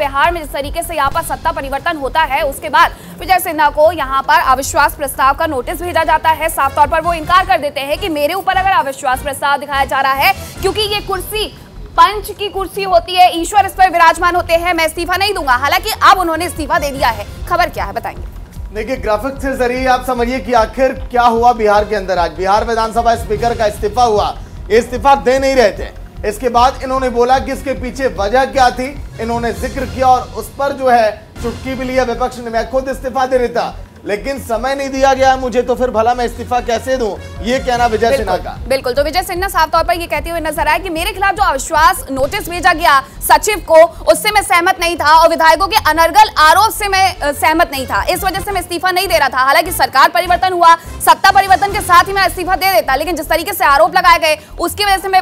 बिहार में जिस तरीके से यहाँ पर सत्ता परिवर्तन होता है, उसके बाद विजय सिन्हा को यहाँ पर अविश्वास प्रस्ताव का नोटिस भेजा जाता है। साफ तौर पर वो इनकार कर देते हैं कि मेरे ऊपर अगर अविश्वास प्रस्ताव दिखाया जा रहा है, क्योंकि ये कुर्सी पंच की कुर्सी होती है, ईश्वर इस पर विराजमान होते हैं, मैं इस्तीफा नहीं दूंगा। हालांकि अब उन्होंने इस्तीफा दे दिया है। खबर क्या है बताएंगे। देखिए, ग्राफिक्स के जरिए आप समझिए कि आखिर क्या हुआ बिहार के अंदर। आज बिहार विधानसभा स्पीकर का इस्तीफा हुआ। इस्तीफा दे नहीं रहे थे। इसके बाद इन्होंने बोला कि इसके पीछे वजह क्या थी, इन्होंने जिक्र किया और उस पर जो है चुटकी भी लिया विपक्ष ने। मैं खुद इस्तीफा दे देता, लेकिन समय नहीं दिया गया मुझे, तो फिर भला मैं इस्तीफा कैसे दूं, ये कहना विजय सिन्हा का। बिल्कुल, तो विजय सिन्हा साफ तौर पर ये कहते हुए नजर आए कि मेरे खिलाफ जो अविश्वास नोटिस भेजा गया सचिव को, उससे मैं सहमत नहीं था और विधायकों के अनर्गल आरोप से मैं सहमत नहीं था। इस वजह से मैं इस्तीफा नहीं दे रहा था। हालांकि सरकार परिवर्तन हुआ, सत्ता परिवर्तन के साथ ही मैं इस्तीफा दे देता, लेकिन जिस तरीके से आरोप लगाए गए उसकी वजह से मैं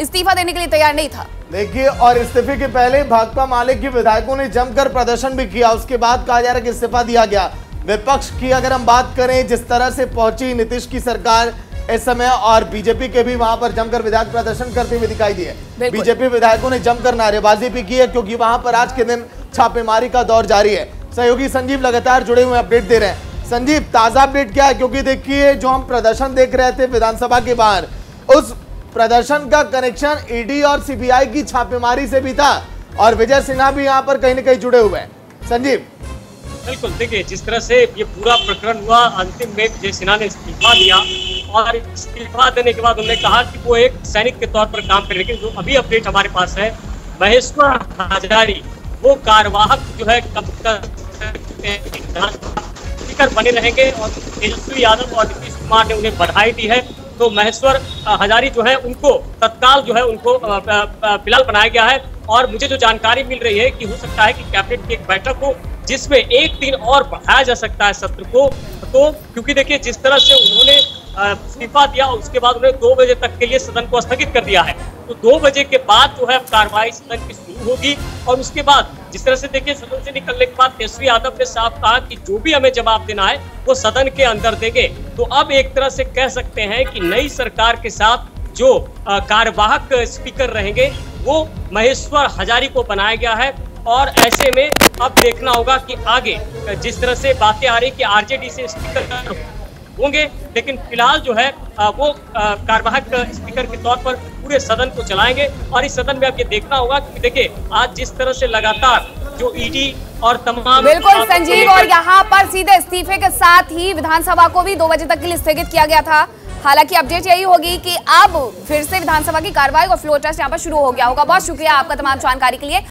इस्तीफा देने के लिए तैयार नहीं था। देखिए, और इस्तीफे के पहले भाकपा माले के विधायकों ने जमकर प्रदर्शन भी किया। उसके बाद कहा जा रहा है कि इस्तीफा दिया गया। विपक्ष की अगर हम बात करें, जिस तरह से पहुंची नीतीश की सरकार इस समय, और बीजेपी के भी वहां पर जमकर विधायक प्रदर्शन करते हुए दिखाई दिए। बीजेपी विधायकों ने जमकर नारेबाजी भी की है, क्योंकि वहां पर आज के दिन छापेमारी का दौर जारी है। सहयोगी संजीव लगातार जुड़े हुए अपडेट दे रहे हैं। संजीव, ताजा अपडेट क्या है? क्योंकि देखिए, जो हम प्रदर्शन देख रहे थे विधानसभा के बाहर, उस प्रदर्शन का कनेक्शन ईडी और सीबीआई की छापेमारी से भी था, और विजय सिन्हा भी यहाँ पर कहीं न कहीं जुड़े हुए हैं। संजीव। बिल्कुल, देखिए जिस तरह से ये पूरा प्रकरण हुआ, अंतिम में विजय सिन्हा ने इस्तीफा दिया और इस्तीफा देने के बाद उन्होंने कहा कि वो एक सैनिक के तौर पर काम करेंगे। लेकिन जो अभी अपडेट हमारे पास है, महेश्वर हजारी वो कार्यवाहक जो है स्पीकर बने रहेंगे और तेजस्वी यादव और नीतीश कुमार ने उन्हें बधाई दी है। तो महेश्वर हजारी जो है उनको तत्काल जो है उनको फिलहाल बनाया गया है। और मुझे जो जानकारी मिल रही है कि हो सकता है कि कैबिनेट की एक बैठक हो जिसमें एक दिन और बढ़ाया जा सकता है सत्र को। तो क्योंकि देखिए जिस तरह से उन्होंने इस्तीफा दिया, उसके बाद उन्होंने 2 बजे तक के लिए सदन को स्थगित कर दिया है। तो 2 बजे के बाद जो है कार्रवाई सदन की शुरू होगी। और उसके बाद जिस तरह से देखिए सदन से निकलने के बाद तेजस्वी यादव ने साफ कहा कि जो भी हमें जवाब देना है वो सदन के अंदर देंगे। तो अब एक तरह से कह सकते हैं कि नई सरकार के साथ जो कार्यवाहक स्पीकर रहेंगे वो महेश्वर हजारी को बनाया गया है। और ऐसे में अब देखना होगा कि आगे जिस तरह से बातें आ रही कि आरजेडी से स्पीकर होंगे, लेकिन फिलहाल जो है वो कार्यवाहक स्पीकर के तौर पर पूरे सदन को चलाएंगे। और इस सदन में अब ये देखना होगा कि देखिए आज जिस तरह से लगातार जो ईडी और तमाम बिल्कुल संजीव, और यहाँ पर सीधे इस्तीफे के साथ ही विधानसभा को भी 2 बजे तक के लिए स्थगित किया गया था। हालांकि अपडेट यही होगी कि अब फिर से विधानसभा की कार्रवाई और फ्लोर टेस्ट यहाँ पर शुरू हो गया होगा। बहुत शुक्रिया आपका तमाम जानकारी के लिए।